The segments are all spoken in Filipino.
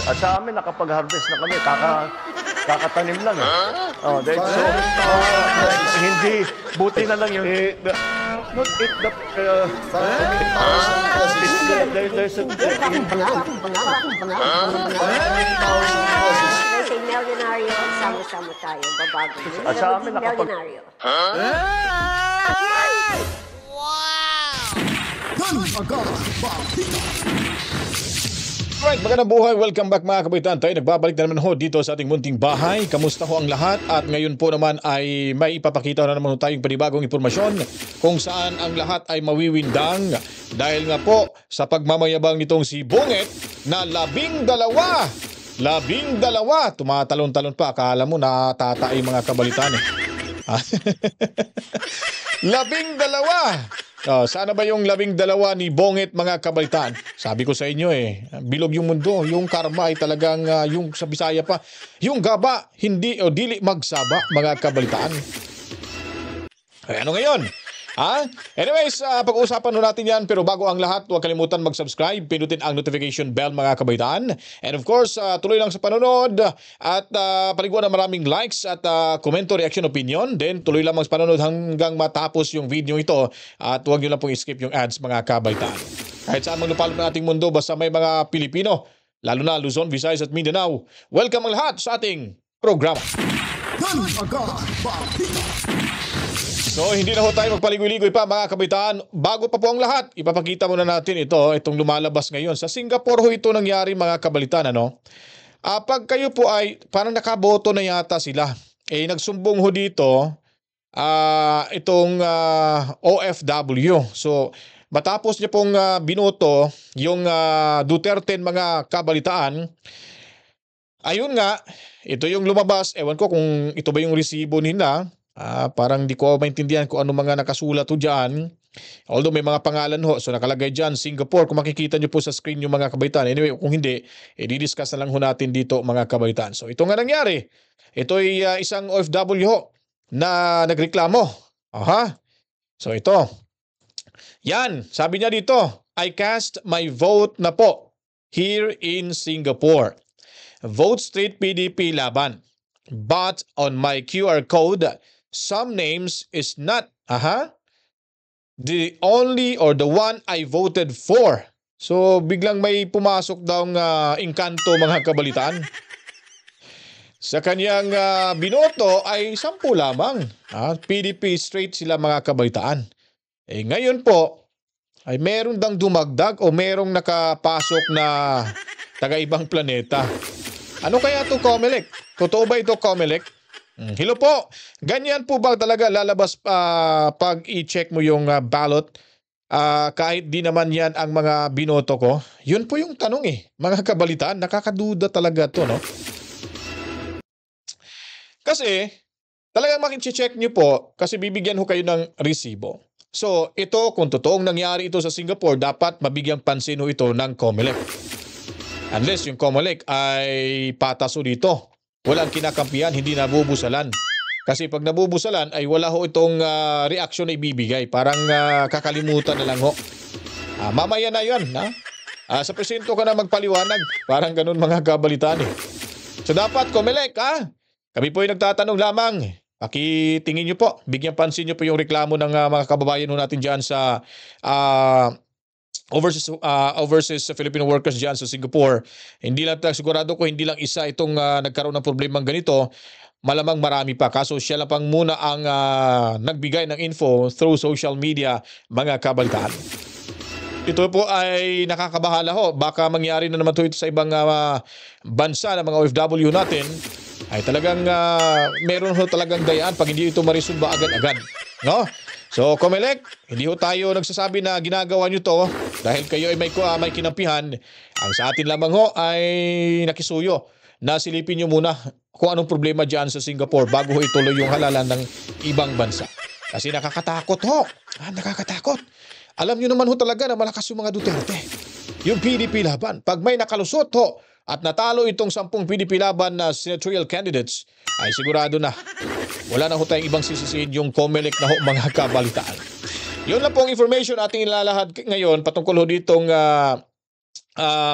At sa amin, nakapag-harvest na kami. Kakatanim lang. Oh, hindi, buti na lang yung... Not it, there's a... Say milyonaryo, sama-sama tayo, babago. At sa amin, milyonaryo. Alright, magandang buhay. Welcome back mga kabaitan. Tayo nagbabalik na naman ho dito sa ating munting bahay. Kamusta ho ang lahat? At ngayon po naman ay may ipapakita na naman ho tayong panibagong impormasyon kung saan ang lahat ay mawiwindang dahil nga po sa pagmamayabang nitong si Bonget na 12. 12! Tumatalon-talon pa. Akala mo natatay mga kabalitan eh. 12! Sana ba yung 12 ni Bonget mga kabalitan? Sabi ko sa inyo bilog yung mundo. Yung karma ay talagang yung sa Bisaya pa. Yung gaba, hindi o dili magsaba mga kabalitaan. Ay, ano ngayon? Anyways, pag-uusapan natin yan. Pero bago ang lahat, huwag kalimutan mag-subscribe. Pinutin ang notification bell mga kabaitaan. And of course, tuloy lang sa panonood. At paliguan ng maraming likes at komento, reaction, opinion. Then tuloy lang sa panonood hanggang matapos yung video ito. At huwag nyo lang pong skip yung ads mga kabaitaan. Kahit saan maglupalop ng ating mundo, basta may mga Pilipino, lalo na Luzon, Visayas at Mindanao. Welcome ang lahat sa ating programa. So, hindi na ho tayo magpaligoy-ligoy pa mga kabitaan. Bago pa po ang lahat, ipapakita muna natin itong lumalabas ngayon. Sa Singapore ho ito nangyari mga kabalitan, pag kayo po ay, parang nakaboto na yata sila. Nagsumbong ho dito, itong OFW. So, matapos niya pong binoto yung Duterte mga kabalitaan, ayun nga, ito yung lumabas. Ewan ko kung ito ba yung resibo nila. Parang di ko maintindihan kung ano mga nakasulat ho dyan. Although may mga pangalan ho. So nakalagay dyan Singapore. Kung makikita nyo po sa screen yung mga kabaitan. Anyway, kung hindi, i-discuss na lang ho natin dito mga kabaitan. So ito nga nangyari. Ito ay isang OFW ho na nagreklamo. So ito. Yan, sabi niya dito, I cast my vote na po here in Singapore. Vote straight PDP laban. But on my QR code, some names is not the only or the one I voted for. So biglang may pumasok daw ng engkanto mga kabalitaan. Sa kanyang binoto ay 10 lamang. PDP straight sila mga kabalitaan. Ngayon po ay meron dang dumagdag o merong nakapasok na taga-ibang planeta. Ano kaya ito, Comelec? Totoo ba ito, Comelec? Hello po. Ganyan po ba talaga lalabas pag i-check mo yung ballot? Kahit di naman yan ang mga binoto ko? Yun po yung tanong mga kabalitaan, nakakaduda talaga to, no? Kasi, talagang makicheck nyo po kasi bibigyan ho kayo ng resibo. So, ito, kung totoong nangyari ito sa Singapore, dapat mabigyang pansin ho ito ng Comelec. Unless yung Comelec ay pataso dito. Walang kinakampihan, hindi nabubusalan. Kasi pag nabubusalan ay wala ho itong reaction na ibibigay. Parang kakalimutan na lang ho. Mamaya na yun. Sa presinto ka na magpaliwanag. Parang ganun mga kabalitaan So dapat Comelec kami po ay nagtatanong lamang. Pakitingin nyo po. Bigyan pansin nyo po yung reklamo ng mga kababayan natin dyan sa overseas Filipino workers dyan sa Singapore. Hindi lang sigurado ko hindi lang isa itong nagkaroon ng problemang ganito. Malamang marami pa. Kaso siya lang pang muna ang nagbigay ng info through social media mga kabalitaan. Ito po ay nakakabahala ho. Baka mangyari na naman ito sa ibang bansa ng mga OFW natin. Ay talagang meron ho talagang dayaan pag hindi ito marisolba agad-agad. No? So, Comelec, hindi ho tayo nagsasabi na ginagawa nyo to dahil kayo ay may kinampihan. Ang sa atin lamang ho ay nakisuyo na silipin nyo muna kung anong problema dyan sa Singapore bago ho ituloy yung halalan ng ibang bansa. Kasi nakakatakot ho. Nakakatakot. Alam nyo naman ho talaga na malakas yung mga Duterte. Yung PDP laban. Pag may nakalusot ho at natalo itong 10 PDP laban na senatorial candidates, ay sigurado na wala na ho tayong ibang sisisihin yung Comelec na ho mga kabalitaan. Yun lang pong information ating ilalahad ngayon patungkol ho ditong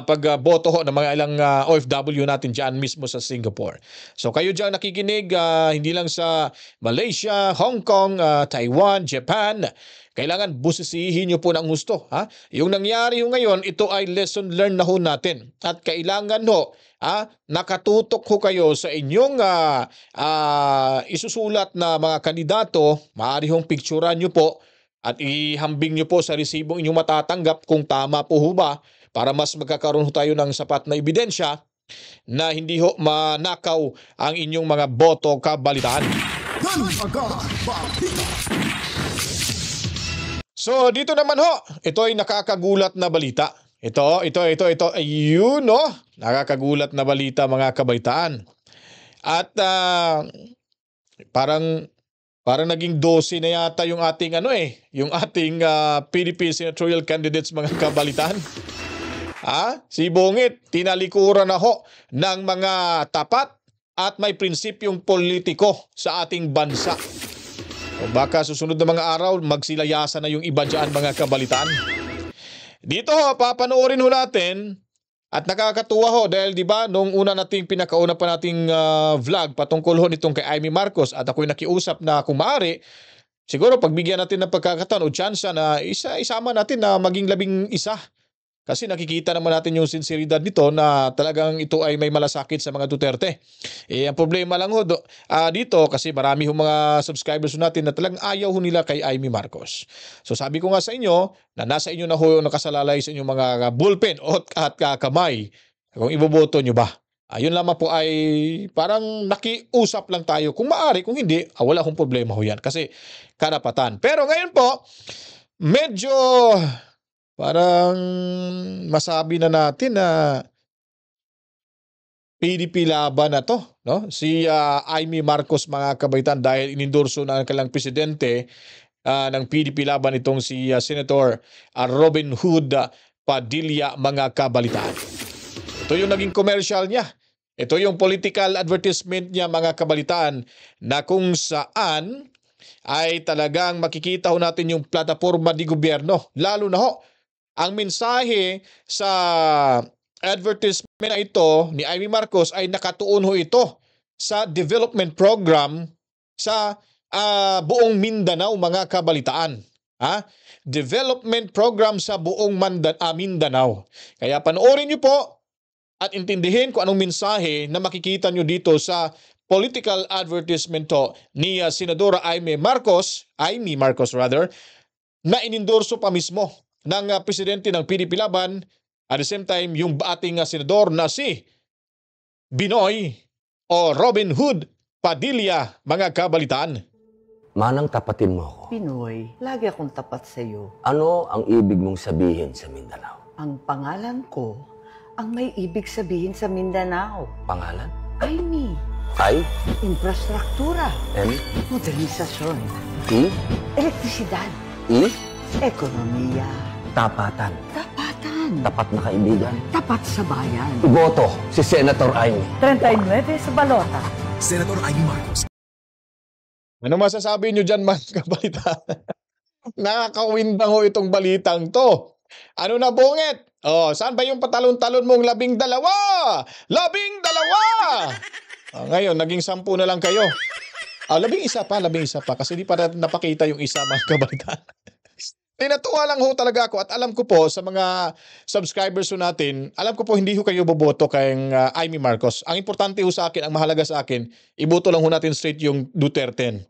pagboto ho ng mga ilang OFW natin dyan mismo sa Singapore. So kayo dyan nakikinig, hindi lang sa Malaysia, Hong Kong, Taiwan, Japan, kailangan busisihin nyo po ng gusto. Ha? Yung nangyari ho ngayon, ito ay lesson learned na ho natin. At kailangan ho, nakatutok ho kayo sa inyong isusulat na mga kandidato, maaari hong picturean nyo po at ihambing nyo po sa resibong inyong matatanggap kung tama po ho ba, para mas magkakaroon ho tayo ng sapat na ebidensya na hindi ho manakaw ang inyong mga boto kabalitaan. So dito naman ho, ito ay nakakagulat na balita. Ito. Ayun no, nakakagulat na balita mga kabalitaan. At parang naging 12 na yata yung ating yung ating PDP senatorial candidates mga kabalitaan. Si Bungit, tinalikuran na ho ng mga tapat at may prinsipyong politiko sa ating bansa. O baka susunod na mga araw, magsilayasan na yung iba dyan mga kabalitaan. Dito ho, papanoorin ho natin at nakakatuwa ho dahil di ba nung una nating pinakauna pa nating vlog patungkol ho nitong kay Amy Marcos at ako'y nakiusap na kung maaari, siguro pagbigyan natin ng pagkakataon o tsansa na isama natin na maging 11. Kasi nakikita naman natin yung sinseridad nito na talagang ito ay may malasakit sa mga Duterte. Ang problema lang ho dito kasi marami ho mga subscribers natin na talagang ayaw ho nila kay Amy Marcos. So sabi ko nga sa inyo na nasa inyo na ho nakasalalay sa inyong mga bullpen at kamay kung iboboto nyo ba. Ayun lamang po ay parang nakiusap lang tayo. Kung maaari, kung hindi, wala akong problema ho yan kasi karapatan. Pero ngayon po, medyo parang masabi na natin na PDP laban na to, no? Si Amy Marcos mga kabaitan dahil inendorso ng kanilang presidente ng PDP laban itong si Senator Robin Hood Padilla mga kabalitaan. Ito yung naging commercial niya. Ito yung political advertisement niya mga kabalitaan na kung saan ay talagang makikita ho natin yung plataforma di gobyerno. Lalo na ho, ang mensahe sa advertisement na ito ni Amy Marcos ay nakatuon ho ito sa development program sa buong Mindanao mga kabalitaan. Development program sa buong Mindanao. Kaya panoorin niyo po at intindihin kung anong mensahe na makikita niyo dito sa political advertisement to ni Senadora Amy Marcos na inendorso pa mismo ng presidente ng PDP laban at the same time yung ating senador na si Binoy o Robin Hood Padilla mga kabalitaan. Manang tapatin mo ako. Pinoy, lagi akong tapat sa iyo. Ano ang ibig mong sabihin sa Mindanao? Ang pangalan ko, ang may ibig sabihin sa Mindanao. Pangalan? Amy. I? Infrastruktura. M? Modernisasyon. E? Elektrisidad. E? Ekonomiya. Tapatan. Tapatan. Tapat na kaibigan. Tapat sa bayan. Iboto si Senator Amy. 39 sa balota. Senator Amy Marcos. Ano masasabi nyo dyan mga kabalitaan? Nakakawindang ho itong balitang to. Ano na Bungit? Saan ba yung patalon-talon mong 12? 12! Ngayon, naging 10 na lang kayo. 11 pa kasi di pa napakita yung isa mga kabalitaan. Natuwa lang ho talaga ako at alam ko po sa mga subscribers ho natin, alam ko po hindi ho kayo boboto kay Amy Marcos. Ang importante ho sa akin, ang mahalaga sa akin, iboto lang ho natin straight yung Duterte.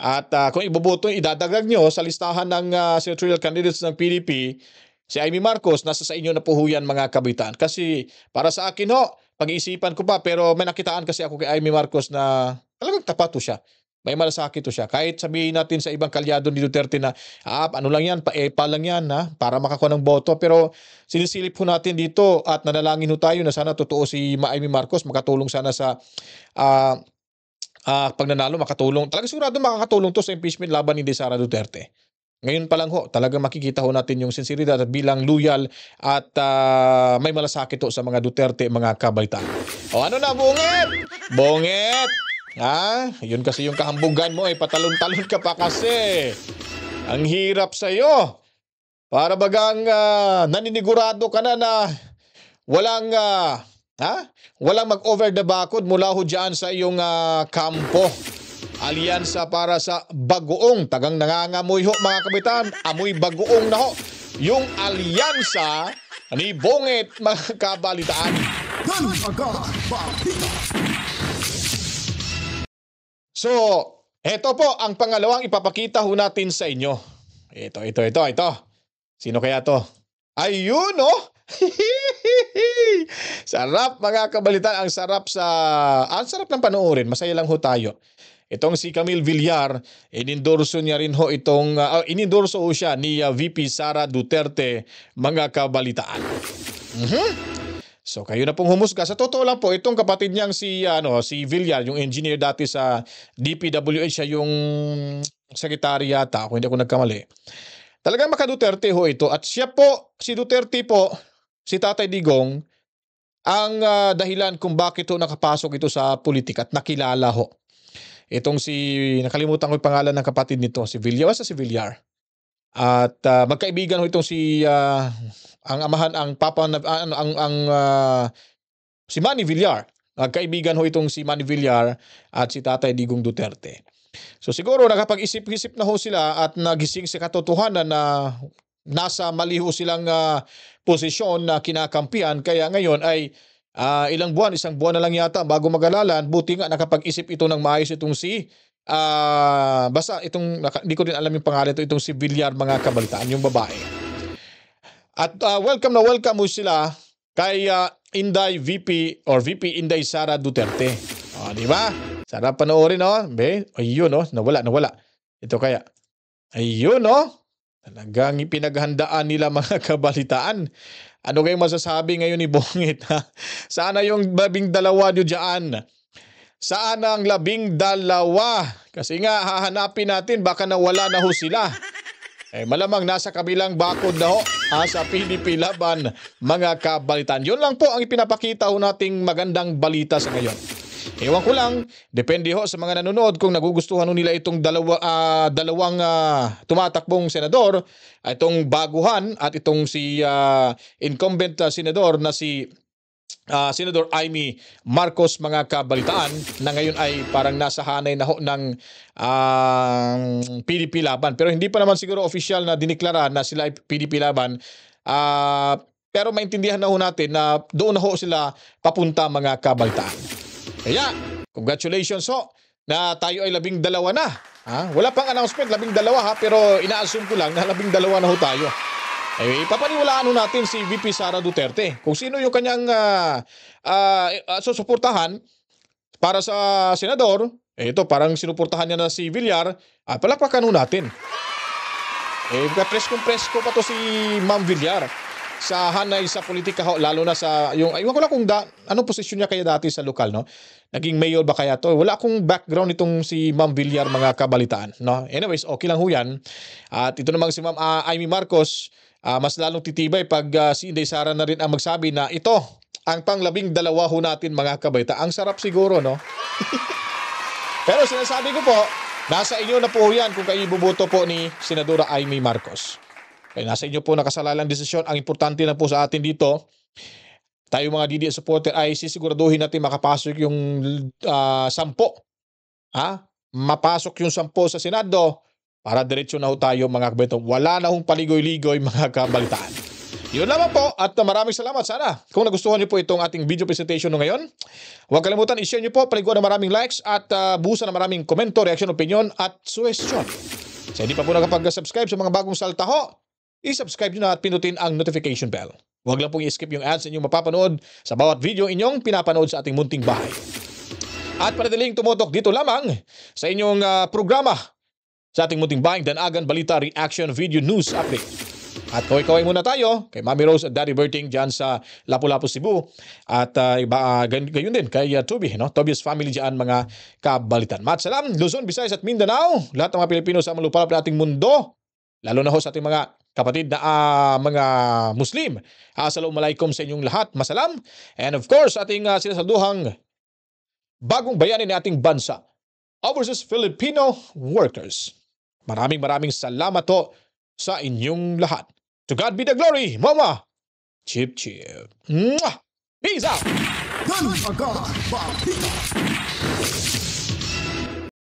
At kung iboboto, idadagdag nyo sa listahan ng senatorial candidates ng PDP, si Amy Marcos, nasa sa inyo na po ho yan mga kabitan. Kasi para sa akin ho, pag-iisipan ko pa, pero may nakitaan kasi ako kay Amy Marcos na talagang tapat ho siya. May malasakit to siya. Kahit sabihin natin sa ibang kalyado ni Duterte na ano lang yan, pa lang yan para makakuha ng boto. Pero sinisilip ho natin dito at nanalangin ho tayo na sana totoo si Amy Marcos, makatulong sana sa pag nanalo, makatulong. Talagang sigurado makakatulong to sa impeachment laban ni Sara Duterte. Ngayon pa lang ho, talagang makikita ho natin yung sinseridad at bilang loyal at may malasakit ho sa mga Duterte, mga kabaitan. Ano na, Bungit? Bungit! Yun kasi yung kahambugan mo patalon-talon ka pa kasi. Ang hirap sa'yo. Para bagang naninigurado ka na walang walang mag-over the bakod mula ho dyan sa iyong kampo. Alyansa para sa bagoong. Tagang nangangamoy ho mga kabitan. Amoy bagoong na ho. Yung alyansa ni Bongit mga kabalitaan. So, eto po ang pangalawang ipapakita ho natin sa inyo. Ito. Sino kaya to? Ayun, oh! Sarap mga kabalitan. Ang sarap ng panoorin. Masaya lang ho tayo. Itong si Camille Villar, inendorso niya rin ho inendorso ho siya ni VP Sara Duterte, mga kabalitaan. So kayo na pong humusga. Sa totoo lang po, itong kapatid niyang si Villar, yung engineer dati sa DPWH, siya yung sekretary yata, kung hindi ako nagkamali. Talagang maka-Duterte ho ito. At siya po, si Duterte po, si Tatay Digong, ang dahilan kung bakit ho nakapasok ito sa politika at nakilala ho. Itong nakalimutan ko yung pangalan ng kapatid nito, si Villar. Basta si Villar. At magkaibigan ho itong ang amahan, si Manny Villar. Magkaibigan ho itong si Manny Villar at si Tatay Digong Duterte. So siguro nakapag-isip-isip na ho sila at nagising sa katotohanan na nasa mali ho silang posisyon na kinakampihan. Kaya ngayon ay isang buwan na lang yata bago mag-alalan. Buti nga nakapag-isip ito ng maayos itong hindi ko din alam yung pangalan ito, itong si Villar, mga kabalitaan, yung babae. At welcome mo sila kay Inday VP Inday Sara Duterte. Di ba? Sarap panoorin, no? Ayun, no? Nawala. Ito kaya. Ayun, no? Talagang pinaghandaan nila mga kabalitaan. Ano kayong masasabi ngayon ni Bongit? Sana yung 12 nyo dyan. Saan ang 12? Kasi nga hahanapin natin, baka nawala na ho sila. Malamang nasa kabilang bakod na ho sa PDP laban, mga kabalitaan. Yun lang po ang ipinapakita ho nating magandang balita sa ngayon. Ewan ko lang, depende ho sa mga nanonood kung nagugustuhan nila itong dalawang tumatakbong senador, itong baguhan at itong si incumbent senador na si Senador Amy Marcos, mga kabalitaan, na ngayon ay parang nasa hanay na ho ng PDP laban. Pero hindi pa naman siguro official na diniklara na sila ay PDP laban. Pero maintindihan na ho natin na doon na ho sila papunta, mga kabalitaan. Kaya, congratulations ho na tayo ay 12 na. Wala pang announcement, 12 pero ina-assume ko lang na 12 na ho tayo. Papaniwalaan ho natin si VP Sara Duterte. Kung sino yung kanyang susuportahan para sa senador, ito parang sinuportahan niya na si Villar, palakpakan ho natin. Presko pa to si Ma'am Villar sa hanay sa politika ho, lalo na sa yung ayun ko lang kung anong posisyon niya kaya dati sa lokal, no? Naging mayor ba kaya to? Wala akong background itong si Ma'am Villar, mga kabalitaan, no? Anyways, okay lang ho yan. At ito namang si Ma'am Amy Marcos, mas lalong titibay pag si Inday Sara na rin ang magsabi na ito ang pang-12 ho natin, mga kabalitaan. Ang sarap siguro, no? Pero sinasabi ko po, nasa inyo na po yan kung kayo ibuboto po ni Senadora Amy Marcos. Kaya nasa inyo po nakasalalang desisyon. Ang importante na po sa atin dito, tayo mga DDS supporter ay sisiguraduhin natin makapasok yung 10. Mapasok yung 10 sa Senado para diretso na ho tayo, mga kabalitaan. Wala na hong paligoy-ligoy, mga kabalitaan. Yun lamang po at maraming salamat. Sana kung nagustuhan niyo po itong ating video presentation ngayon, huwag kalimutan i-share niyo po, paliguan ng maraming likes at buhusan ng maraming komento, reaction, opinion at suggestion. Sa hindi pa po nakapag-subscribe sa mga bagong salta ho, i-subscribe nyo na at pinutin ang notification bell. Huwag lang pong i-skip yung ads na inyong mapapanood sa bawat video inyong pinapanood sa ating munting bahay. At panadaling tumutok dito lamang sa inyong programa sa ating munting bahay, Danagan Balita Reaction Video News Update. At kaway-kaway muna tayo kay Mami Rose at Daddy Berting dyan sa Lapu-Lapu, Cebu. At gayon din kay Toby, no? Toby's family dyan, mga kabalitan. Matsalam, Luzon, Visayas at Mindanao. Lahat ng mga Pilipino sa malupalap na ating mundo. Lalo na ho sa ating mga kapatid na mga Muslim. Assalamualaikum sa inyong lahat. Masalam. And of course, ating sinasaluhang bagong bayani ng ating bansa, overseas Filipino workers. Maraming salamat to sa inyong lahat. To God be the glory, Mama. Chip. Mwah! Peace out!